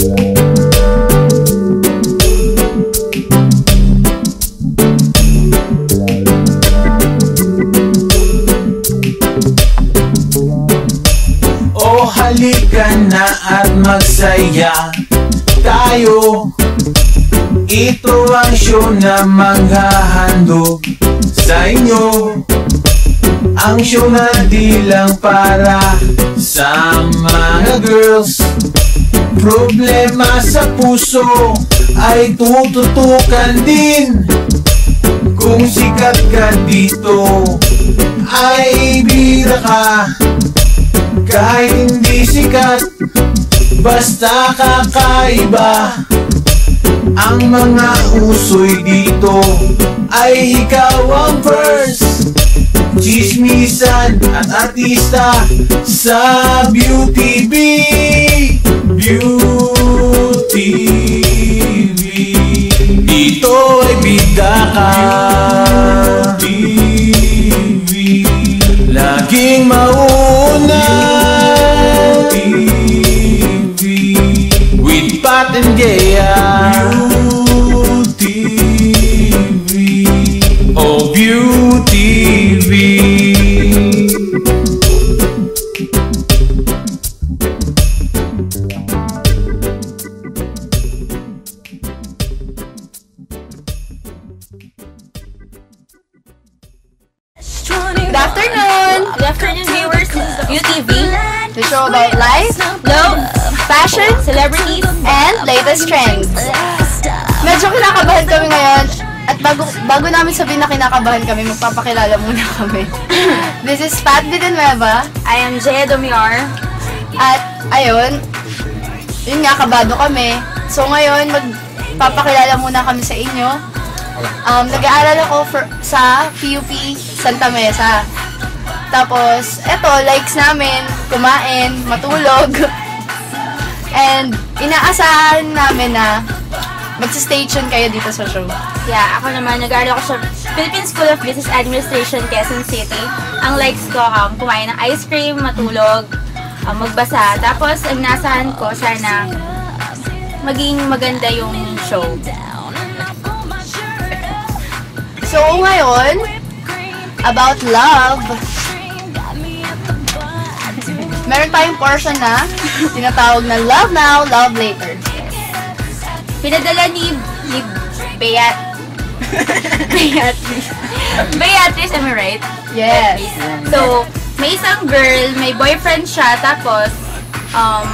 Oh, halika na at magsaya tayo. Ito ang show na maghahandog sa inyo. Ang show na di lang para sa mga girls. Problema sa puso ay tututukan din. Kung sikat ka dito ay bira ka. Kahit hindi sikat, basta kakaiba. Ang mga usoy dito ay ikaw ang first. Chismisan at artista sa Beauty B. Beauty B. Dito ay bida ka. Beauty B. Laging mauna. Beauty B. With Pat and Gea. Beauty B. Oh, Beauty B. Good afternoon! Good afternoon, viewers. This is Beauty B, the show about life, love, fashion, celebrities, and latest trends. Medyo kinakabahan kami ngayon. At bago namin sabihin na kinakabahan kami, magpapakilala muna kami. This is Pat Villanueva. I am Jaya Domiar. At ayun, yun nga, kabado kami. So ngayon, magpapakilala muna kami sa inyo. Nag-aaral ako sa PUP Santa Mesa. Tapos, eto, likes namin, kumain, matulog. And inaasahan namin na magsa-stay tuned kayo dito sa show. Yeah, ako naman, nag-aaral ako sa Philippine School of Business Administration, Quezon City. Ang likes ko, kumain ng ice cream, matulog, magbasa. Tapos, ang nasahan ko, sana maging maganda yung show. So, ngayon, about love. Meron tayong portion na tinatawag na Love Now, Love Later. Pinadala ni Beatrice, am I right? Yes. So, may isang girl, may boyfriend siya, tapos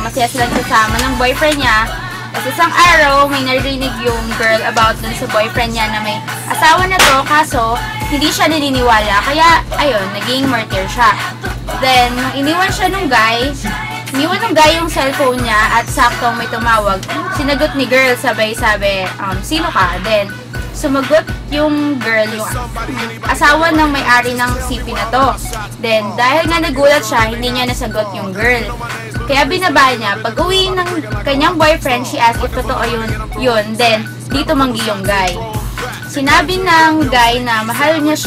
masaya silang kasama ng boyfriend niya. Tapos isang araw, may narinig yung girl about dun sa boyfriend niya na may asawa na to, kaso hindi siya naniniwala. Kaya, ayun, naging martyr siya. Then, iniwan siya nung guy. Iniwan ng guy yung cellphone niya at saktong may tumawag. Sinagot ni girl, sabay-sabi, sino ka? Then, sumagot yung girl, yung asawa ng may-ari ng CP na to. Then, dahil nga nagulat siya, hindi niya nasagot yung girl. Kaya binaba niya, pag uwi ng kanyang boyfriend, she asked if totoo yun. Then, dito manggi yung guy. Sinabi ng guy na mahal niya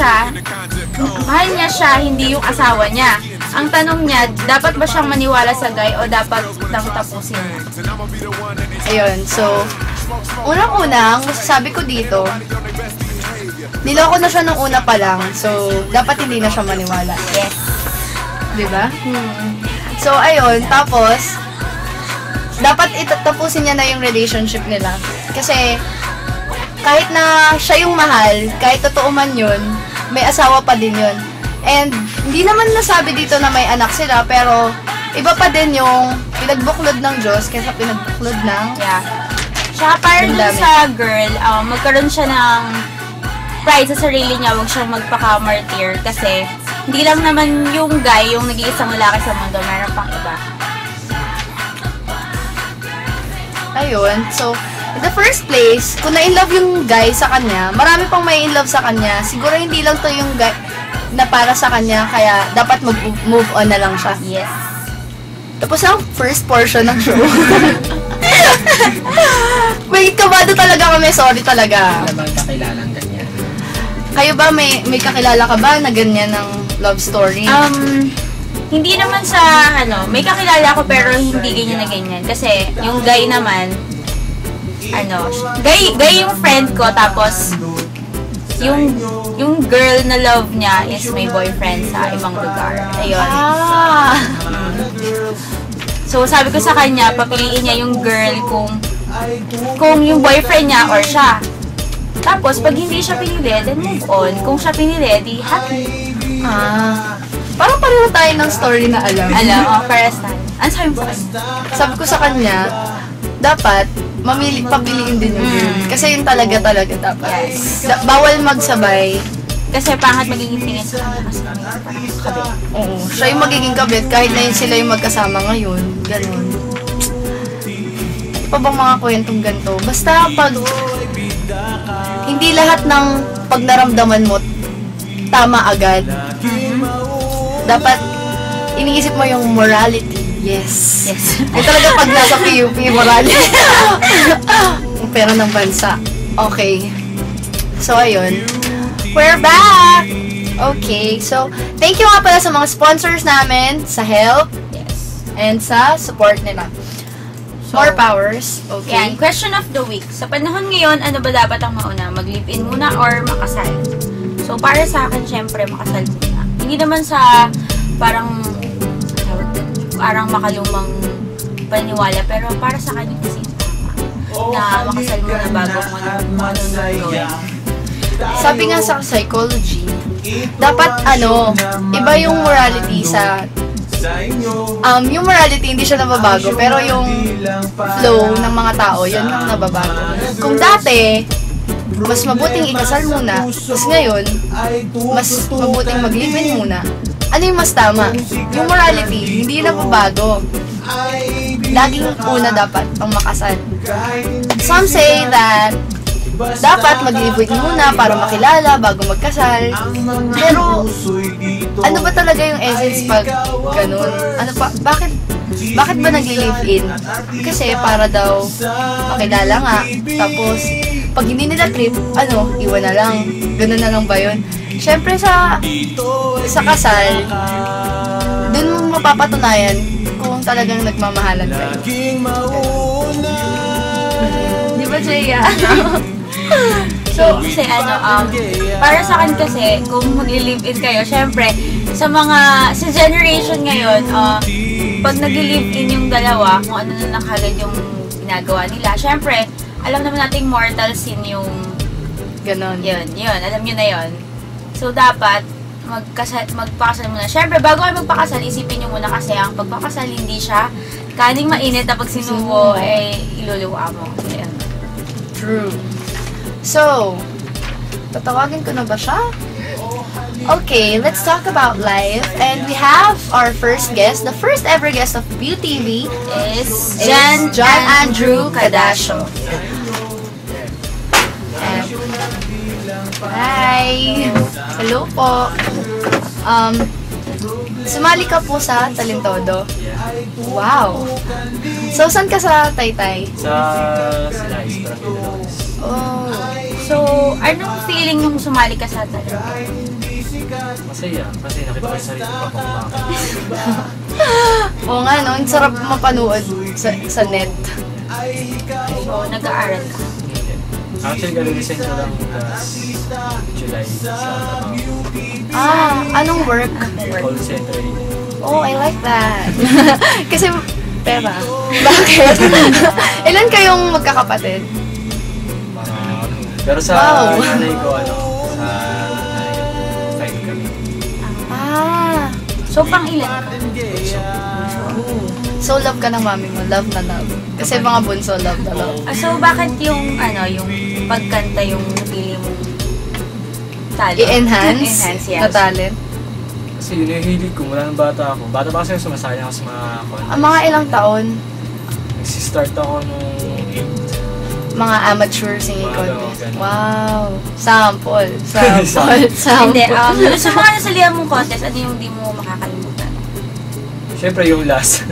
siya, hindi yung asawa niya. Ang tanong niya, dapat ba siyang maniwala sa guy o dapat lang tapusin niya? Ayun, so, unang-unang, masasabi ko dito, niloko na siya nung una pa lang, so, dapat hindi na siya maniwala. Yes. Diba? So, ayun, tapos, dapat itatapusin niya na yung relationship nila. Kasi, kahit na siya yung mahal, kahit totoo man yun, may asawa pa din yun. And, hindi naman nasabi dito na may anak sila, pero, iba pa din yung pinagbuklod ng Diyos kaysa pinagbuklod ng... Yeah. Tsaka parang dun sa girl, magkaroon siya ng pride sa sarili niya, huwag siyang magpaka-martyr. Kasi, hindi lang naman yung guy, yung nag-iisang lalaki sa mundo, meron pang iba. Ayun, so, in the first place, kung na-inlove yung guy sa kanya, marami pang may inlove sa kanya. Siguro hindi lang to yung guy na para sa kanya, kaya dapat mag-move on na lang siya. Yes. Tapos ang first portion ng show. Wait, kabado talaga kami. Sorry talaga. Ano bang kakilalang ganyan? Kayo ba, may kakilala ka ba na ganyan ng love story? hindi naman sa, may kakilala ko pero hindi ganyan na ganyan. Kasi, yung guy naman, guy yung friend ko, tapos, yung girl na love niya is may boyfriend sa ibang lugar. Ayun. So, sabi ko sa kanya, papiliin niya yung girl kung yung boyfriend niya or siya. Tapos, pag hindi siya pinili, then move on. Kung siya pinili, di happy. Parang pareho tayo ng story na alam. Pares tayo. Ano sabi mo sa kanya? Sabi ko sa kanya, dapat, papiliin din yung girl. Kasi yun talaga dapat. Bawal magsabay. Kasi pangat magiging tingin sa kanya kasi parang kabit. Oo, siya yung magiging kabit kahit na yun sila yung magkasama ngayon. Ganun. Ano pa bang mga kwentong ganito? Basta pag hindi lahat ng pag naramdaman mo tama agad. Dapat iniisip mo yung morality. Yes. Yung talaga pag nasa PUP, morality. Yung pera ng bansa. Okay. So, ayun. We're back! Okay, so, thank you nga pala sa mga sponsors namin, sa help, and sa support nila. More powers. Okay. Yan, question of the week. Sa panahon ngayon, ano ba dapat ang mauna? Mag-live-in muna or makasal? So, para sa akin, syempre, makasal muna. Hindi naman sa parang makalumang paniniwala, pero para sa akin, kasi na makasal muna bago kung ano gawin. Sabi nga sa psychology, dapat iba yung morality sa yung morality hindi siya nababago, pero yung flow ng mga tao, yun yung nababago. Kung dati, mas mabuting ikasal muna, tapos ngayon, mas mabuting mag-live-in muna, ano yung mas tama? Yung morality, hindi nababago. Laging una dapat ang makasal. Some say that dapat mag-live-in muna para makilala bago magkasal. Pero, ano ba talaga yung essence pag ganun? Bakit ba nag-live-in? Kasi para daw makilala nga. Tapos, pag hindi nila trip, iwan na lang. Ganun na lang ba yun? Siyempre sa kasal, dun mo mapapatunayan kung talagang nagmamahalan kayo. Di ba, Jaya? So, kasi para sa akin kasi, kung mag-live-in kayo, syempre, sa generation ngayon, pag nag-live-in yung dalawa, kung ano na nakagad yung ginagawa nila, syempre, alam naman nating mortal sin yung ganon. Yun, alam nyo na yun. So, dapat, magpakasal muna. Syempre, bago kayo magpakasal, isipin nyo muna kasi ang pagpakasal, hindi siya kaning mainit na pag sinubo, iluluwa mo. Ayan. True. So, tatawagin ko na ba siya? Okay, let's talk about life. And we have our first guest. The first ever guest of BeauTV is John Andrew Cadasio. Hi! Hello po. Sumali ka po sa Talentodo. Wow! So, saan ka sa Taytay? Sa Sinais. Oh. So, anong feeling nung sumali ka sa Talentodo? Masaya. Kasi nakita ko yung sarili ko pa Oo nga, no? Ang sarap mapanood sa net. So, nag-aaral ka? Actually, galilisend ko lang last July sa Anong work? call center. Oh, I like that. Kasi, pera. Bakit? Ilan kayong magkakapatid? Pero sa nanay ko, sa nanay ko, 5 kami. So, pang ilan ka? So, love ka ng mami mo. Love na love. Kasi mga bunso, love na love. So, bakit yung pagkanta yung napili mong talent? I-enhance yes. na talent? Kasi yun yung hilig ko. Mula ng bata ako. Bata pa kasi sumasali ako sa mga contest. Ang mga ilang taon? Nag-start ako nung 8. Mga amateur singing contest. ganun. Wow! Sample. Hindi, sa mga nasalihan mong contest, ano yung di mo makakalimutan? Siyempre yung last.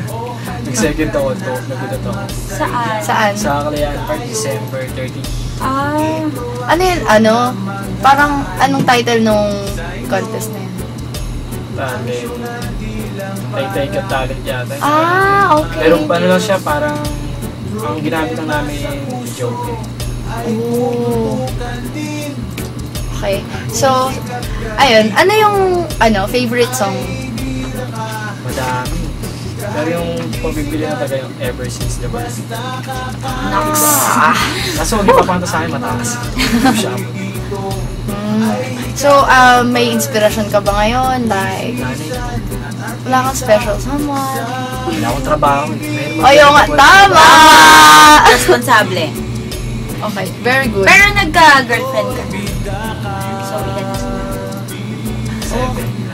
Nag-second ako to. Nagulat ako. Saan? Saan? Sa Kalayaan Park, December 30. Ano yun? Parang anong title nung contest na yun? Tay-tay ka talent yata. Okay. Pero ano lang siya, parang ang ginamit lang namin joke eh. Oh. Okay. So, ayun. Ano yung, favorite song? Madami. Pero yung pabibili na taga yung Ever Since the Birth. Kaso huwag ipapanta sa akin mataas. Siya. So, may inspiration ka ba ngayon? Like, Nanay. wala kang special someone? Wala akong trabaho. Ayaw nga, tama! Responsable. Okay, very good. Pero nagka-girlfriend ka. So, ilan na sila?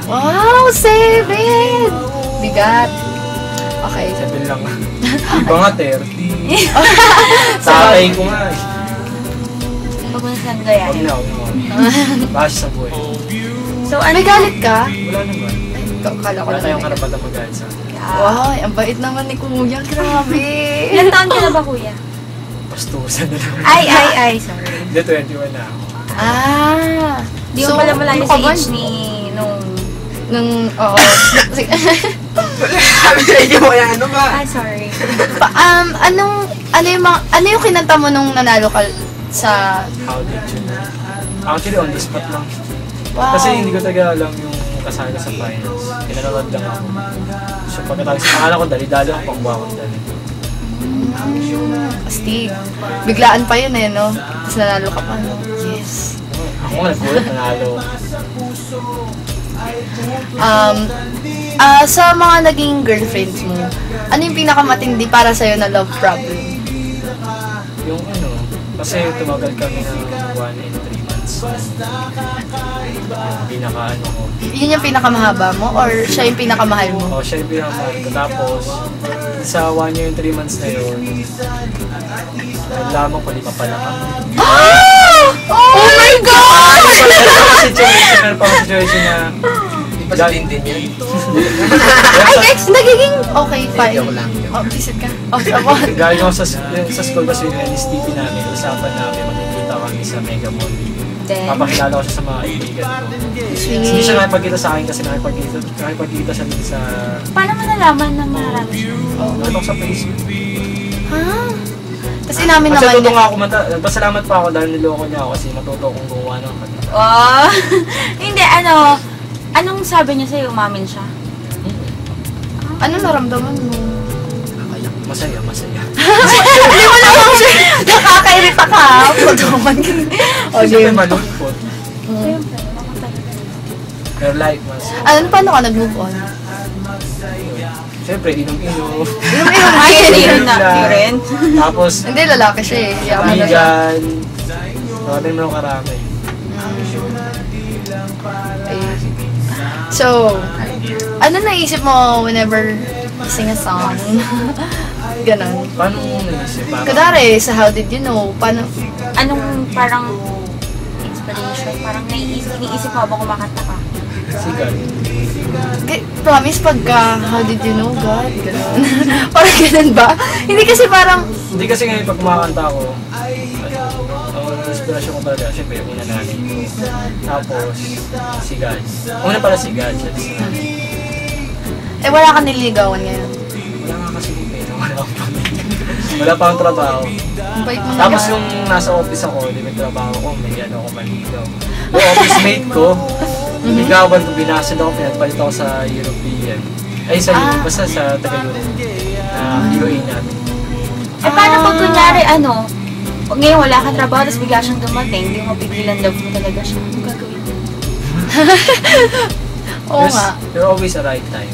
7. Wow, save it! Bigat. Okay. 7 lang. Iba nga 30. Tatay ko nga eh. Huwag mo na silang gayahin. Huwag na. Bash sa buhay. So, May galit ka? Wala naman. Kala ko Wala na tayong may karapatan magalit sa akin. Wow, ang bait naman ni Kuya. Grabe. Ilan taon ka na ba, kuya? Pastusan na lang. Ay, sorry. Hindi, 21 na ako. Di mo pala malayo ano sa ka ba? age ni nung... Oo. Ay, sorry. Ano yung kinanta mo nung nanalo ka sa... How did you know? Actually, on the spot lang. Wow. Kasi hindi ko talaga alam yung kasali sa finals. Pinanood lang ako. So pagkatapos, akala ko dali-dali ako pang buha ko dali. Astig. Biglaan pa yun eh, no? Tapos nanalo ka pa, no? Yes. Ako nga nagbuhat, nanalo. Sa mga naging girlfriends mo, ano yung pinakamatindi para sa'yo na love problem? Yung kasi tumagal kami ng 1 and 3 months. Yung pinaka ko. Yun yung pinakamahaba mo? Or siya yung pinakamahal mo? O, siya yung pinakamahal ko. Tapos, sa 1 year and 3 months na yun, nalaman ko, di pa pala kami. Oh my God! Meron pa akong situation na Pasatin din yan. Ay, guys, nagiging okay, fine. Joke lang. Oh, visit ka. Oh, sabon. galing ako sa school kasi yung NSTP namin, usapan namin, magkikita kami sa Mega Mall. Then, Papakilala ko siya sa mga kaibigan ko. Hindi siya nakipagkita sa akin kasi nakipagkita siya din sa... paano mo nalaman na marami siya? Nakita ko sa Facebook. Ha? Kasi namin Kasi naman totoo nga ako, nagpasalamat pa ako dahil niloko niya ako kasi matuto akong gumawa ng kanila. Oh, hindi, anong sabi niya sa'yo? Umamin siya? Ano naramdaman mo? Masaya. Hindi mo naman siya. Nakakairita ka. Pagkaman ka. O, Siyempre game. malungkot. Siyempre, ako talaga. Pero like, mas... Paano ka nag-move on? Siyempre, inom-inom. Ay, hindi rin na. Hindi rin. Tapos, Hindi, lalaki siya eh. Yaman na siya. kaibigan. Marami naman akong karami. Ayun. So, ano naisip mo whenever you sing a song? Ganon. Paano mo naisip? Kadari, sa How Did You Know? Paano? Anong parang inspiration? Parang iniisip mo habang kumakanta ka? Sigal. Promise pagka How Did You Know, God? Ganon. Parang ganon ba? Hindi kasi parang, Hindi kasi ngayon pag kumakanta ako, ang inspirasyon ko talaga, syempre yung una natin ko. Tapos, si God. Una pala si God. wala ka nililigawan ngayon. Wala nga kasi yung pera, wala akong pamilya. Wala pa akong trabaho. Ang bait mo Tapos naman. yung nasa office ako, di ba trabaho ko, may ako maligaw. Yung office mate ko, ligawan ko, binasad ako, pinagpalit ako sa European. Ay, basta sa taga-Europe. UAE namin. Paano pag kunyari, ngayon wala kang trabaho, tapos bigla siyang dumating, hindi mo pigilan, love mo talaga siya. Anong gagawin mo? Oo nga. You're always a right time.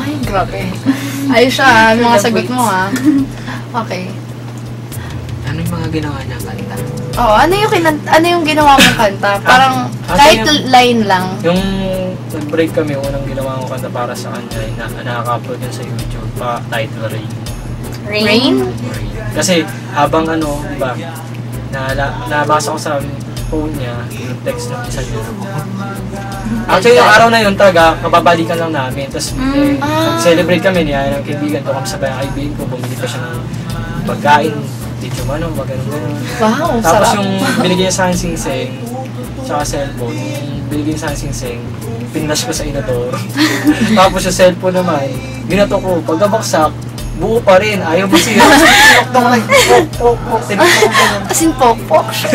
Ay, grabe. Ayos siya, mga sagot mo ha. Okay. Ano yung mga ginawa niyang kanta? Oh, ano yung ginawa mong kanta? Parang kahit line lang. Yung nag-break kami, unang ginawa ko kanta para sa kanya, nakaka-upload yun sa YouTube, title Rain. Rain? Kasi habang diba, nabasa ko sa phone niya, yung text ng isa niya. Actually, yung araw na yun talaga, kababalikan lang namin. Tapos, nag-celebrate kami niya, ng kaibigan ko, kami sabay ang kaibigan ko, bumili pa siya ng pagkain, tito manong, ganun. Wow, Tapos sarap. yung binigyan niya sa akin sing-sing, tsaka cellphone, yung binigyan niya sa akin sing-sing, pinash ko sa inodoro. Tapos yung cellphone naman, binato ko, pagkabaksak, buo pa rin, ayaw masira. Tinoktok ko lang, pok, tinoktok ko lang. As in, pok-pok siya.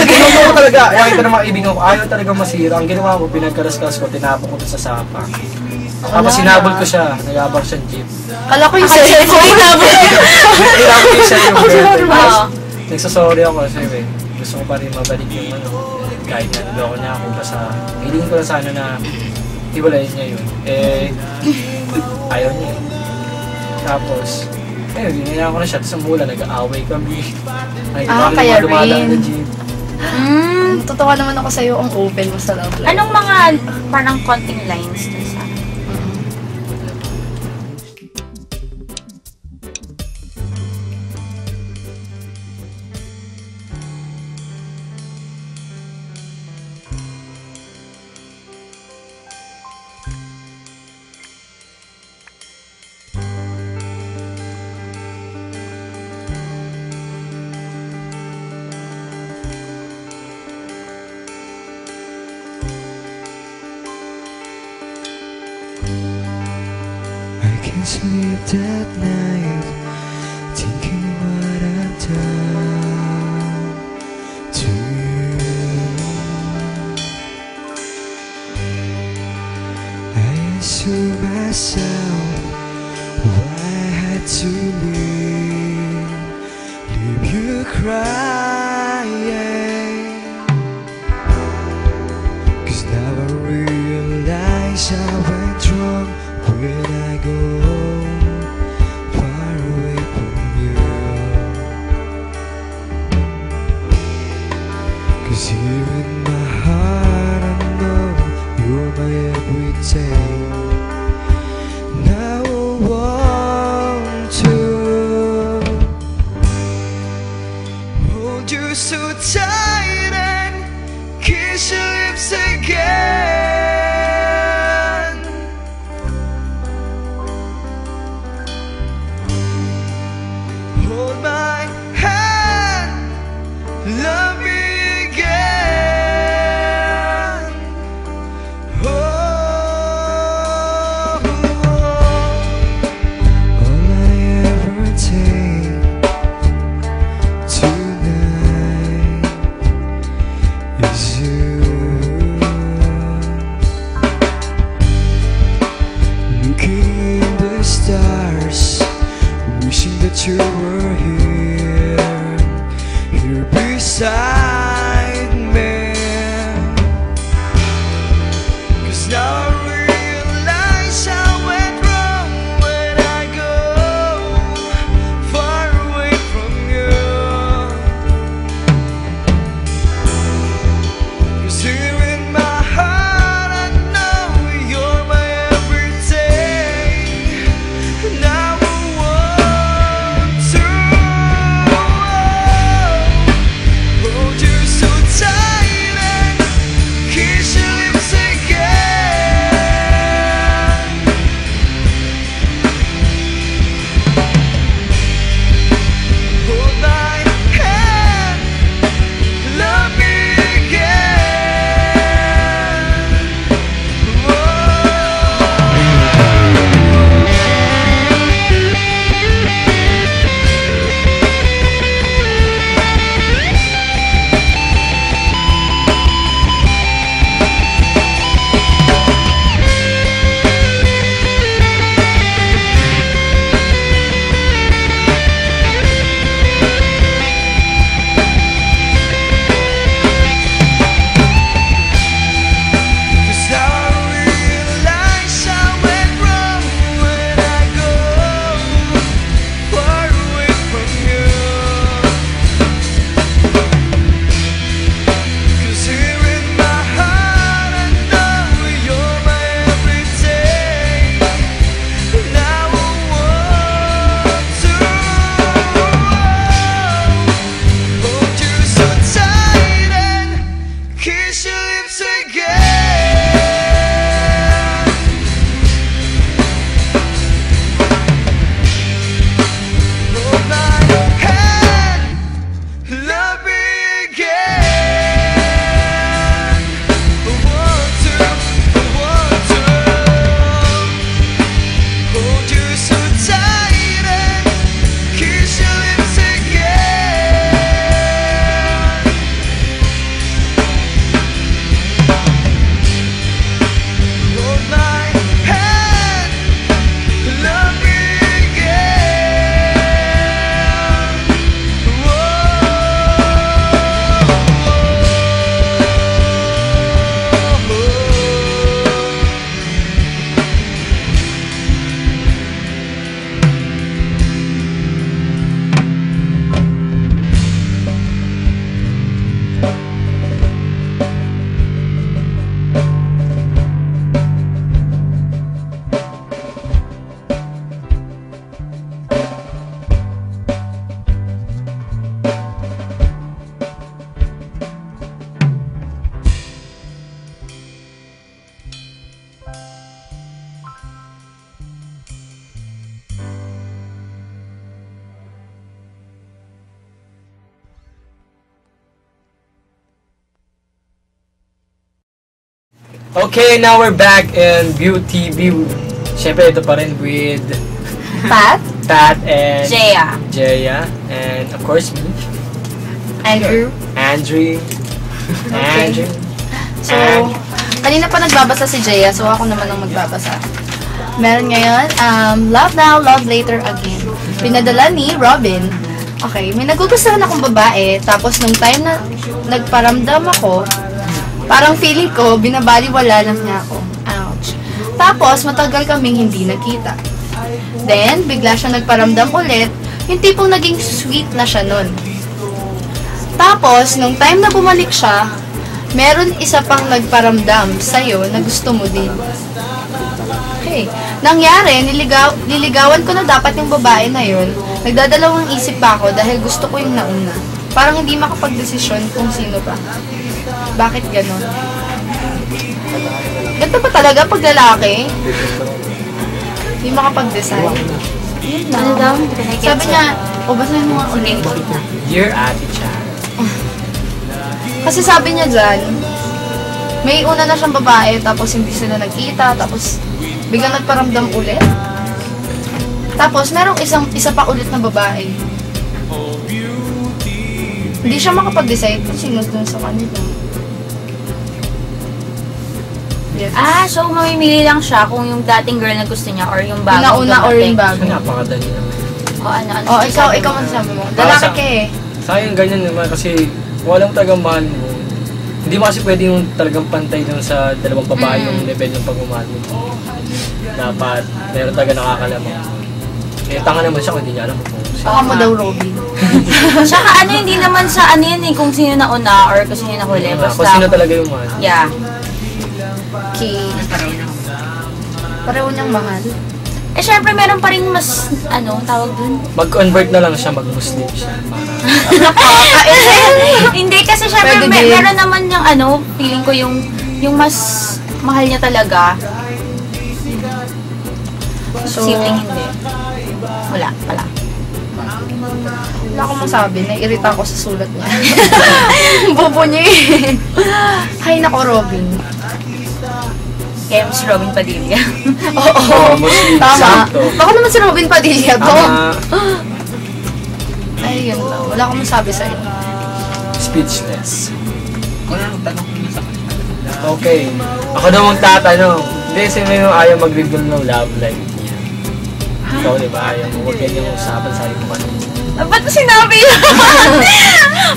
Tinoktok ko talaga, ayaw ito na mga ibingan ko, ayaw talaga masira. Ang ginawa ko, pinagkaras-karas ko, tinapon ko sa sapa. Tapos sinabol ko siya, nagabang siyang jeep. Kala ko yung cellphone. Hinabol ko siya yung girlfriend. Oo. Nagsasorry ako kasi gusto ko pa rin mabalik yung ano, kahit na niloko niya ako basta hiling ko lang sana na hiwalayin niya yun. Eh, ayaw niya eh. Tapos, ayun, ginaya ko na siya. Tapos umulan, nag-aaway kami. Ay, kaya dumadaan rin. na jeep. Totoo naman ako sa'yo, ang open mo sa love life. Anong mga parang konting lines dun sa I can't sleep that night, thinking what I've done to you. I ask myself why I had to leave you crying. 'Cause now I realize I went wrong when I go far away from you. 'Cause here in my heart I know you're my everything. Now I want to hold you so tight and kiss your lips again. Hold my hand, love me again. Oh, all I ever take tonight is you. Looking in the stars, wishing that you were here beside me. 'Cause now I realize I went wrong when I go far away from you. 'Cause here in my heart I know you're my everything. Now I want to hold Okay, now we're back in Beauty View. Siyempre, ito pa rin with Pat, Pat and Jaya. and of course me, Andrew. Andrew. Andrew. So, kanina pa nagbabasa si Jaya, so ako naman ang magbabasa. Meron ngayon, Love Now, Love Later Again. Pinadala ni Robin. Okay, may nagugustuhan akong babae, tapos nung time na nagparamdam ako, parang feeling ko, binabaliwala lang niya ako. Ouch. Tapos, matagal kaming hindi nakita. Then, bigla siya nagparamdam ulit, yung tipong naging sweet na siya nun. Tapos, nung time na bumalik siya, meron isa pang nagparamdam sa'yo na gusto mo din. Okay. Nangyari, niligawan ko na dapat yung babae na yun. Nagdadalawang isip pa ako dahil gusto ko yung nauna. Parang hindi makapag-desisyon kung sino pa. Bakit ganon? Ganito pa talaga pag lalaki? Hindi makapag-decide. Yun Ano lang. daw? Sabi niya, basahin mo nga ulit. Dear Ate Chan. Kasi sabi niya dyan, may una na siyang babae, tapos hindi sila nagkita, tapos biglang nagparamdam ulit. Tapos merong isa pa ulit na babae. Hindi siya makapag-decide kung sino dun sa kanila. Yes. So mamimili lang siya kung yung dating girl na gusto niya or yung bagong Yung nauna or yung bago. Napakadali naman. ano. Oh, ikaw man sabi mo. Lalaki ka eh. Sayang ganyan naman kasi walang talagang mahal mo. Hindi mo kasi pwede yung talagang pantay dun sa dalawang babae yung level ng pagmamahal mo. Dapat meron talaga nakakalamang. Eh, tanga naman siya kung hindi niya alam kung sino. Baka mo daw, Robin. Tsaka hindi naman sa yan eh, kung sino nauna or kung sino nahuli. Basta, Kung sino talaga yung mahal. yeah. Okay. Pareho niyang mahal. Eh, syempre, meron pa rin mas, tawag dun? Mag-convert na lang siya, mag-Muslim siya. Hindi, kasi syempre, Pwede din. meron naman yung feeling ko yung mas mahal niya talaga. So, Simpleng hindi. Wala. wala akong masabi. Naiirita ako sa sulat niya. Bobo niya eh. Hay nako, Robin. Kaya mas Robin Padilla. Oo, Muslim. tama. Sakto. Baka naman si Robin Padilla to. Tama. Ay, yun lang. Wala akong masabi sa'yo. Speechless. Kung anong tanong mo sa kanya? Okay. Ako na mong tatanong. Hindi, kasi may ayaw mag-reveal ng love life niya. Ikaw, di ba? Ayaw mo. Huwag yan yung usapan sa akin kung ano. Ba't mo sinabi yun?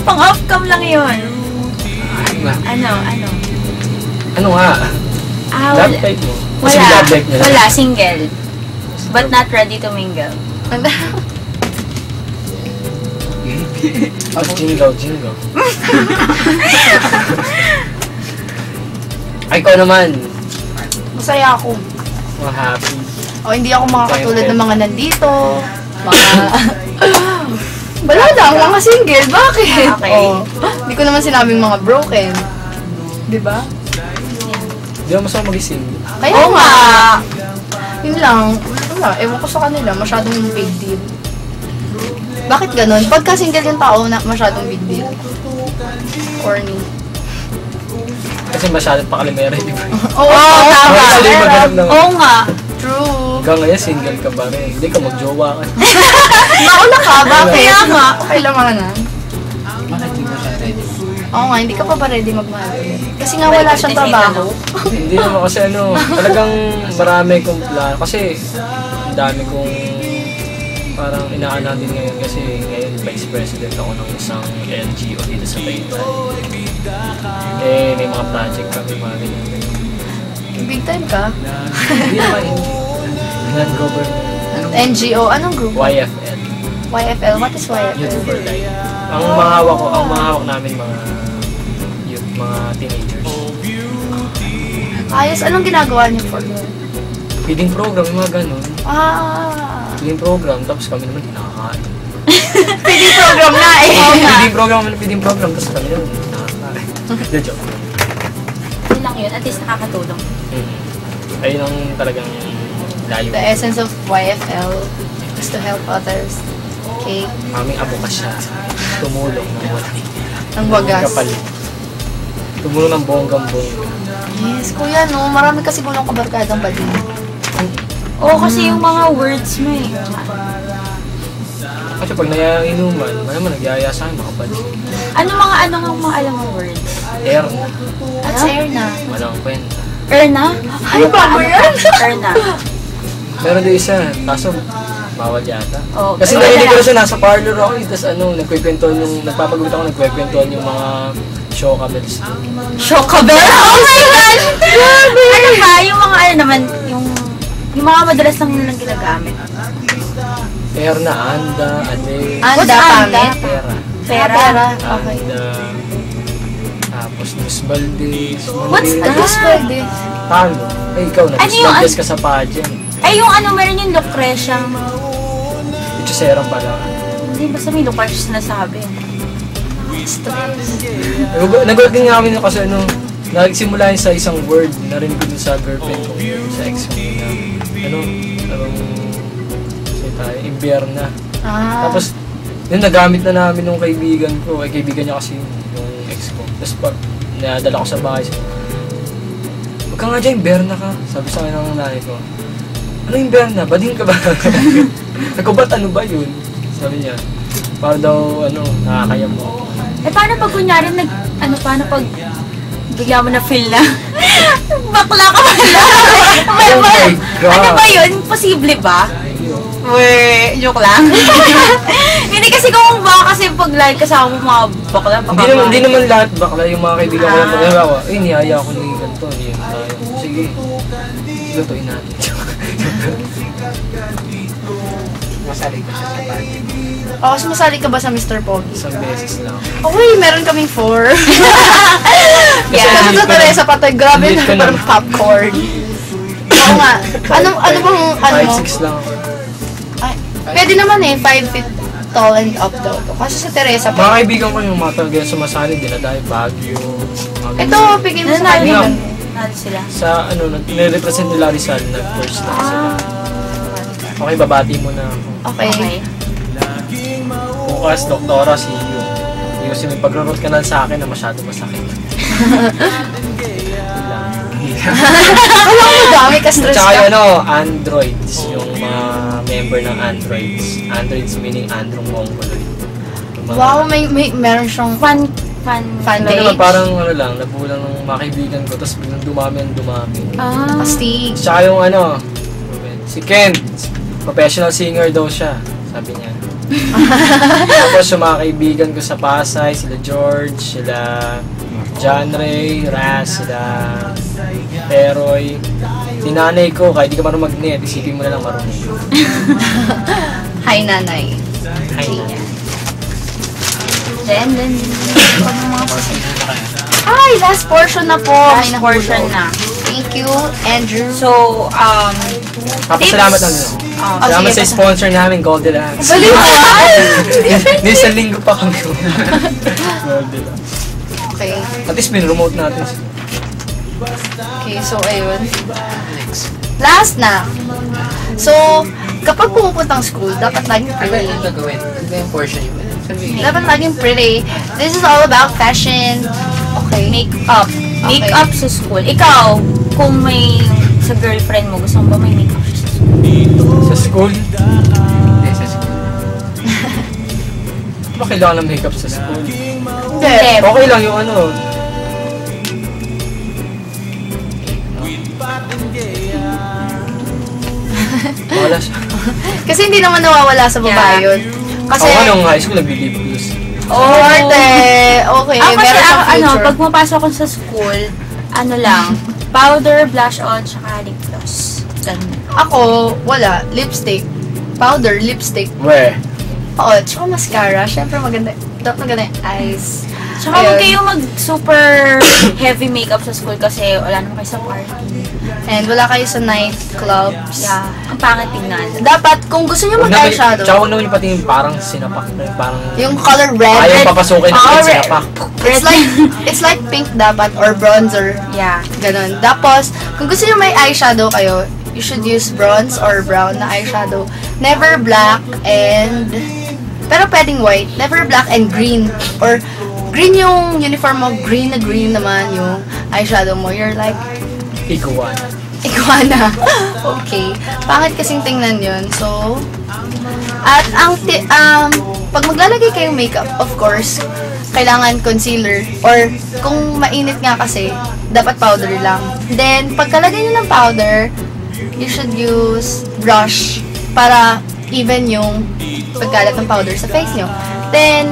Pang-off-cam lang yun. Ano ba? Ano? Ano nga? Love Wala. life mo? Kasi love life niya. Wala, single. But not ready to mingle. Jingle. Ay, ikaw naman. Masaya ako. Mga happy. O, hindi ako makakatulad ng mga nandito. Wala lang, mga single. Bakit? Okay. O, hindi ko naman sinabing mga broken. Di ba? Di ba masama mag-ising? Kaya Oo nga. nga. Yun lang. Wala, ewan ko sa kanila. Masyadong big deal. Bakit ganun? Pagka single yung tao na masyadong big deal. Corny. Kasi masyadong pakalimera, di ba? Oo, tama. Actually, maghanap ng... Oo nga. True. Hanggang ngayon, single ka ba rin? Hindi ka magjowa ka. Nauna ka, bakit? Kaya nga. Okay lang mga na. Bakit hindi mo siya ready? Oo nga, hindi ka pa ba ready magmahal ulit? Kasi nga wala siyang trabaho. Hindi naman kasi talagang marami kong plano. Kasi ang dami kong parang inaanahan din ngayon kasi ngayon vice president ako ng isang NGO dito sa Taytay. Eh, may mga project kami, mga ganyan. Big time ka. Hindi naman non-government. NGO, anong group? YFL. YFL, what is Youth YFL? for Life. Ang mahawak namin mga youth, mga teenagers. Ayos, anong ginagawa niyo for you? Feeding program, yung mga ganun. Feeding program, tapos kami naman nakakain. Feeding program na eh. Feeding program, tapos kami naman nakakain. The joke. Yun lang yun. At least nakakatulong. Ayun ang talagang layo. The essence of YFL is to help others. Okay? Aming abukas siya. Tumulong ng walang Ang wagas. kapalit. Tumulong ng bonggang-bongga. Yes, kuya, no? Marami kasi gulong kabarkadang bali. Oo, kasi yung mga words mo eh. Kasi pag naiinuman, naman nagyaya sa akin, makabalik. Ano nga alam mo words? Air, At sa air na. walang kwenta. Erna? Ay, bago yan? Erna. Meron din isa, kaso bawal yata. Oh, Kasi ay, narinig wala. ko siya nasa parlor ako, tapos nagkwekwentuhan yung, nagpapagulit ako, nagkwekwentuhan yung mga showcables. Chocobel? Oh my God! Grabe! Ano ba? Yung mga ano naman, yung mga madalas lang nilang ginagamit. Air na anda, ade, Anda, What's anda? pangit. pera. Pera. Okay. Anda, tapos Luz Valdez, What's Manila. that? Tapos pwede. Talo. Ay, ikaw na, Ano Luz yung Valdez ka sa pageant. Ay, yung ano, meron yung Lucrecia. Ichiserang pala. Hindi, basta may Lucrecia sinasabi. Nagulat din nga kami na kasi nagsimula yun sa isang word, narinig ko dun sa girlfriend ko, sa ex ko na, say tayo, imbierna. Ah. Tapos, yun, nagamit na namin nung kaibigan ko, kaibigan niya kasi yung ex ko. Tapos pag nadala ko sa bahay, huwag ka nga dyan, imbierna ka. Sabi sa akin ng nanay ko, ano imbierna? Bading ka ba? Ako, ba't ano ba yun? Sabi niya, para daw, nakakaya mo. Eh, paano pag kunyari paano pag bigla mo na feel na bakla ka pala? Oh my God. Ano ba yun? Posible ba? Weh, joke lang. Hindi kasi kung baka kasi pag like kasama mo mga bakla, baka Hindi naman lahat bakla, yung mga kaibigan ko lang pag ay niyaya ako ni ganito, hindi tayo. Sige, lutuin natin. Masali ko siya sa body. O, sumasali ka ba sa Mr. Pogi? Isang beses lang. Okay, meron kaming 4. Kasi Kasi hindi sa ko Teresa patay, grabe hindi na ko parang popcorn. Oo nga. Ano bang, ano mo? 5'6" lang ako. Ay, pwede naman eh, 5 feet tall and up daw to. Kasi sa Teresa Mga pa. kaibigan ko yung mga talaga sumasali, dinadayo, Baguio. mga Ito, bigyan mo sa Nanalo kaibigan. Nanalo sila. Sa nire-represent nila Rizal, nag-first lang sila. Okay, babati mo na ako. Okay. Okay. Bukas, doktora, see you. Hindi kasi may pag-root ka na sa akin na masyado masakit. Alam mo, dami ka-stress Tsaka ka. yung Androids, yung mga member ng Androids. Androids meaning Androng Mongoloid. Yung mga- Wow, meron siyang Fan fan Ano page. naman, parang nabulang ng mga kaibigan ko, tapos biglang dumami. Ah. Astig. Tsaka yung si Ken, professional singer daw siya, sabi niya. Tapos yung mga kaibigan ko sa Pasay, sila George, sila John Ray, Raz, sila Peroy. Si nanay ko, kahit di ka marunong mag-net, isipin mo na lang marunong. Hi, nanay. Hi, Then, Ay, last portion na po. last May portion nahulog. na. Thank you, Andrew. So, Papasalamat lang din ako. Salamat sige, sa sponsor namin, Goldilocks. Baliw ka! Hindi, sa linggo pa kami. Goldilocks. Okay. At least min-remote natin. Okay, so ayun. Last na. So, kapag pumupuntang school, dapat laging Ano pretty. yung gagawin? Ano ba yung portion yun? Sabi, Dapat laging pretty. This is all about fashion. Okay. make-up. Make-up sa school. Ikaw, kung may sa girlfriend mo, gusto mo ba may make-up siya sa school? Sa school, hindi sa school. ba kailangan ng makeup sa school? Hindi. Okay lang yung wala siya. Kasi hindi naman nawawala sa babae Yeah. yun. Kasi, Ako nung high school, nag-lip gloss. oh, arte. Okay, Ako kasi, meron siyang future. pag pumapasok ako sa school, lang, powder, blush on, tsaka lip gloss. Ganun. Ako, wala. Lipstick. Powder, lipstick. Weh. Oo, tsaka mascara. Siyempre maganda. Maganda yung eyes. Tsaka Ayun. huwag kayo mag-super heavy makeup sa school kasi wala naman kayo sa party. And wala kayo sa nightclubs. Yeah, ang pangit tingnan. Dapat, kung gusto niyo mag-eyeshadow, Tsaka huwag naman yung pati yung parang sinapak na yung parang yung color red. ayaw papasukin na Oh, yung red. sinapak. It's like pink dapat or bronzer. Yeah. Ganon. Tapos, kung gusto niyo may eyeshadow kayo, you should use bronze or brown na eyeshadow. Never black and... Pero pwedeng white. Never black and green. Or green yung uniform mo, green na green naman yung eyeshadow mo, you're like, Iguana. iguana. Okay. Pangit kasing tingnan yun. So, at pag maglalagay kayong makeup, of course, kailangan concealer. Or, kung mainit nga kasi, dapat powder lang. Then, pagkalagay nyo ng powder, you should use brush para even yung pagkalat ng powder sa face nyo. Then,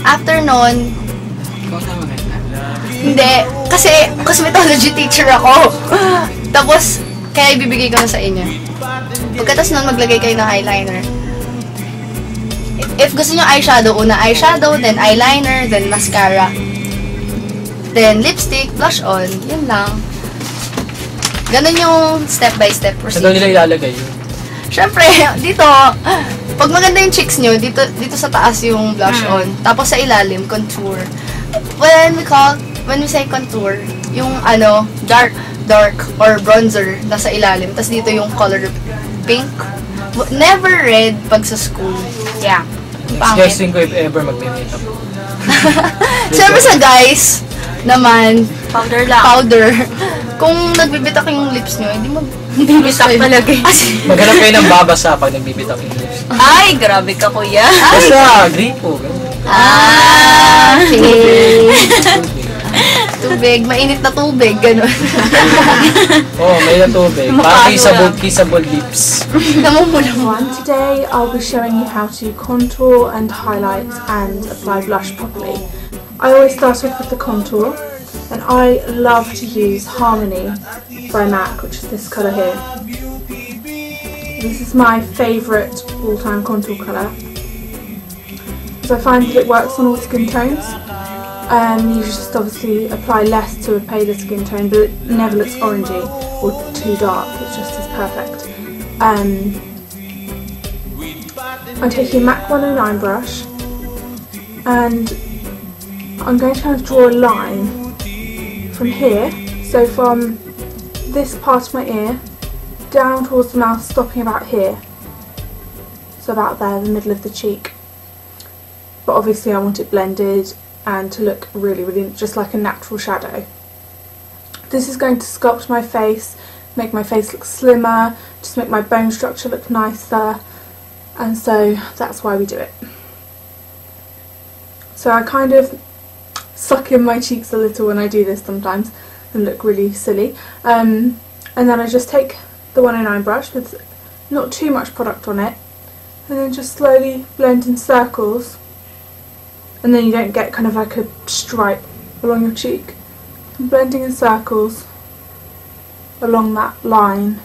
after nun, Ikaw na maganda. hindi, kasi cosmetology teacher ako. Tapos, kaya ibibigay ko na sa inyo. Pagkatapos nun, maglagay kayo ng eyeliner. If gusto nyo eyeshadow, una eyeshadow, then eyeliner, then mascara. Then lipstick, blush on. Yun lang. Ganun yung step-by-step Saan daw procedure. nila ilalagay yun? Siyempre, dito, pag maganda yung cheeks nyo, dito sa taas yung blush on. Tapos sa ilalim, contour. When we say contour, yung dark or bronzer nasa ilalim. Tapos dito yung color pink. Never red pag sa school. Yeah. Pangit. Guessing ko if ever magme-makeup. Siyempre sa guys, naman, Powder lang. powder. Kung nagbibitak yung lips nyo, hindi Bitak talaga eh. Maghanap kayo ng babasa pag nagbibitak yung lips. Ay, grabe ka kuya. Basta, gripo. Ganun. Okay. Tubig, mainit na tubig, gano'n. Oh, may natubig. Parang kissable lips. Namumula mo. Everyone, today I'll be showing you how to contour and highlight and apply blush properly. I always start off with the contour, and I love to use Harmony by MAC, which is this colour here. This is my favourite all-time contour colour, because I find that it works on all skin tones. You just obviously apply less to a paler skin tone, but it never looks orangey or too dark, it's just as perfect. I'm taking a MAC 109 brush, and I'm going to kind of draw a line from here, so from this part of my ear down towards the mouth, stopping about here, so about there, the middle of the cheek. But obviously I want it blended and to look really just like a natural shadow. This is going to sculpt my face, make my face look slimmer, just make my bone structure look nicer, and so that's why we do it. So I kind of suck in my cheeks a little when I do this sometimes and look really silly, and then I just take the 109 brush with not too much product on it, and then just slowly blend in circles. And then you don't get kind of like a stripe along your cheek. I'm blending in circles along that line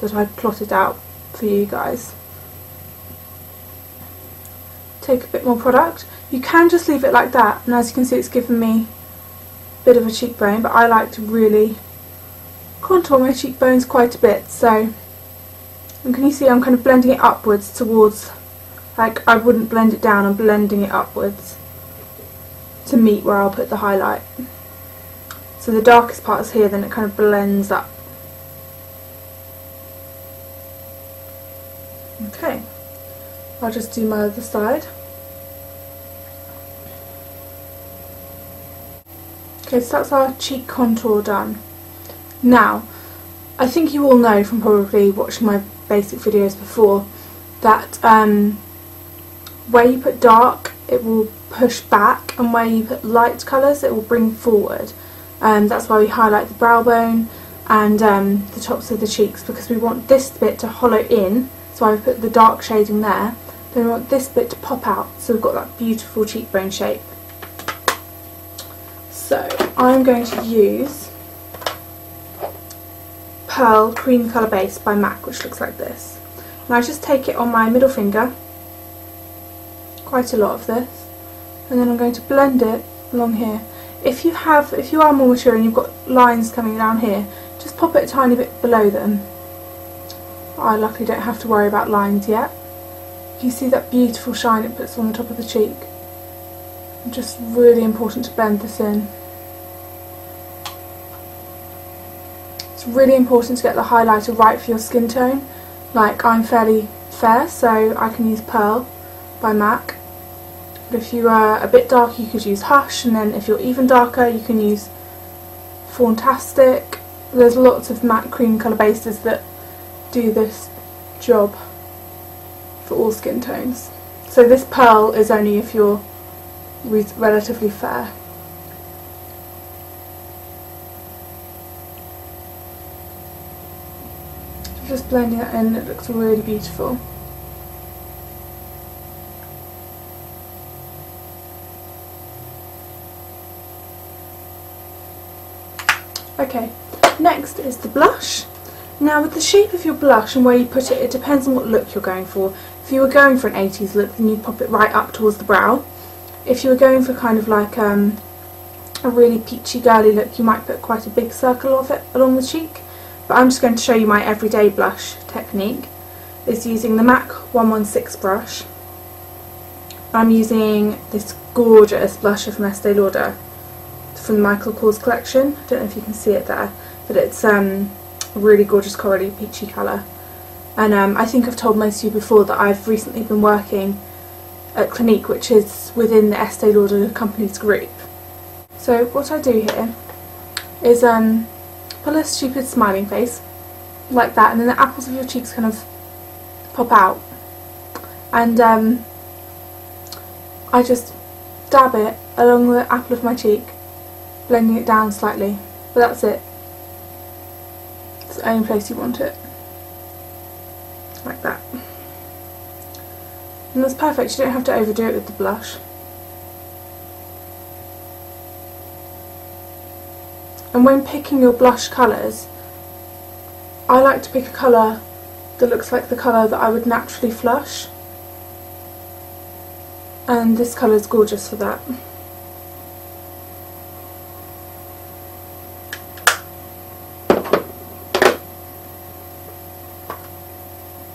that I plotted out for you guys. Take a bit more product. You can just leave it like that, and as you can see it's given me a bit of a cheekbone, but I like to really contour my cheekbones quite a bit, so and can you see I'm kind of blending it upwards towards, like I wouldn't blend it down, I'm blending it upwards to meet where I'll put the highlight. So the darkest part is here, then it kind of blends up. Okay, I'll just do my other side. Okay, so that's our cheek contour done. Now, I think you all know from probably watching my basic videos before that where you put dark it will push back, and where you put light colours it will bring forward. That's why we highlight the brow bone and the tops of the cheeks, because we want this bit to hollow in, so I put the dark shading there, then we want this bit to pop out, so we've got that beautiful cheekbone shape. So I'm going to use Pearl Cream Colour Base by MAC, which looks like this. And I just take it on my middle finger, quite a lot of this, and then I'm going to blend it along here. If you are more mature and you've got lines coming down here, just pop it a tiny bit below them. I luckily don't have to worry about lines yet. You see that beautiful shine it puts on the top of the cheek. Just really important to blend this in. It's really important to get the highlighter right for your skin tone. Like, I'm fairly fair, so I can use Pearl by MAC. But if you are a bit darker you could use Hush, and then if you're even darker you can use fantastic. There's lots of matte cream colour bases that do this job for all skin tones. So this pearl is only if you're relatively fair. Just blending that in, it looks really beautiful. Okay, next is the blush. Now with the shape of your blush and where you put it, it depends on what look you're going for. If you were going for an 80s look, then you'd pop it right up towards the brow. If you were going for kind of like a really peachy girly look, you might put quite a big circle of it along the cheek. But I'm just going to show you my everyday blush technique. It's using the MAC 116 brush. I'm using this gorgeous blusher from Estee Lauder from the Michael Kors collection. I don't know if you can see it there, but it's a really gorgeous corally peachy colour. And I think I've told most of you before that I've recently been working at Clinique, which is within the Estee Lauder company's group. So what I do here is pull a stupid smiling face like that, and then the apples of your cheeks kind of pop out, and I just dab it along the apple of my cheek, blending it down slightly, but that's it. It's the only place you want it, like that, and that's perfect. You don't have to overdo it with the blush. And when picking your blush colours, I like to pick a colour that looks like the colour that I would naturally flush. And this colour is gorgeous for that.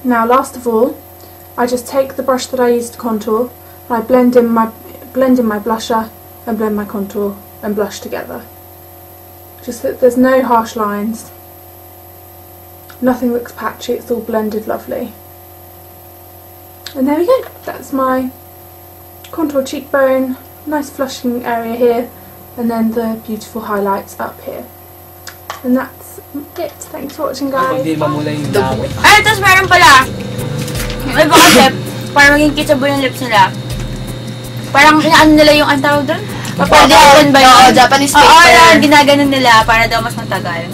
Now last of all, I just take the brush that I used to contour, and I blend in my blusher and blend my contour and blush together. Just that there's no harsh lines, nothing looks patchy, it's all blended lovely. And there we go, that's my contour cheekbone, nice flushing area here, and then the beautiful highlights up here. And that's it. Thanks for watching, guys. Hindi mamulay yung dami. Ay, tapos meron pala. Yung iba kasi, para maging kissable yung lips nila. Parang inaano nila yung ang tawag doon? Pwede open ba yun? Oo, Japanese paper. Oo, ginaganon nila para daw mas matagal.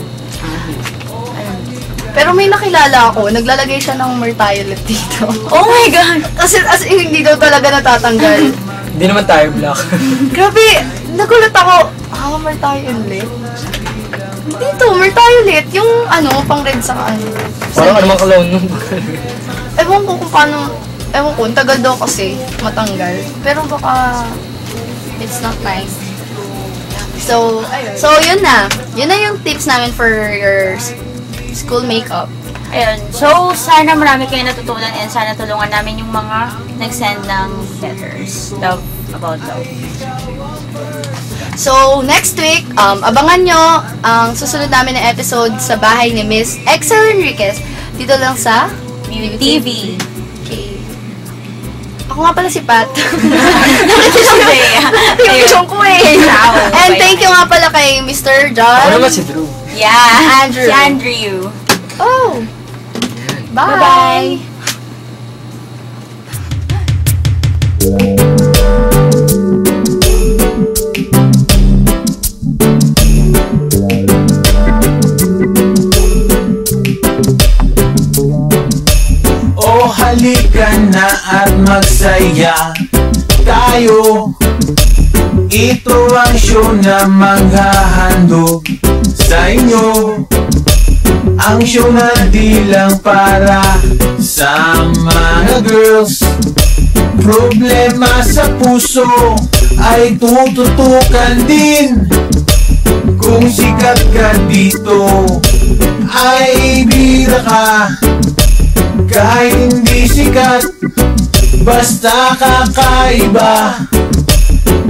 Pero may nakilala ako, naglalagay siya ng Merthiolate dito. Oh my God! Kasi as in, hindi daw talaga natatanggal. Hindi naman tayo black. Grabe, nagulat ako. Merthiolate? Dito, Merthiolate. Yung pang red sa Parang ano mang cologne nun. Ewan ko kung paano, ang tagal daw kasi matanggal. Pero baka it's not nice. So yun na. Yun na yung tips namin for your school makeup. Ayun. So, sana marami kayo natutunan and sana tulungan namin yung mga nag-send ng letters. About love. So, next week, abangan nyo ang susunod namin na episode sa bahay ni Miss Excel Enriquez. Dito lang sa Beauty TV. Okay. Ako nga pala si Pat. Yung ko eh. And thank you nga pala kay Mr. John. Ano naman si Drew? Yeah. Andrew. Si Andrew. Oh. Bye. Bye-bye. Oh, halika na at magsaya tayo. Ito ang show na maghahandog sa inyo. Ang show na di lang para sa mga girls. Problema sa puso ay tututukan din. Kung sikat ka dito ay bira ka. Kahit hindi sikat, basta kakaiba.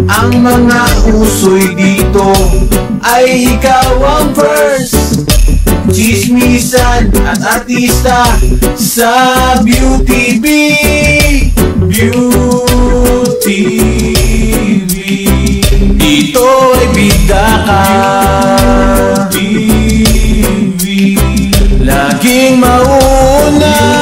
Ang mga usoy dito ay ikaw ang first. Chismisan at artista sa Beauty B. Beauty B. Dito ay bida ka. aking mauna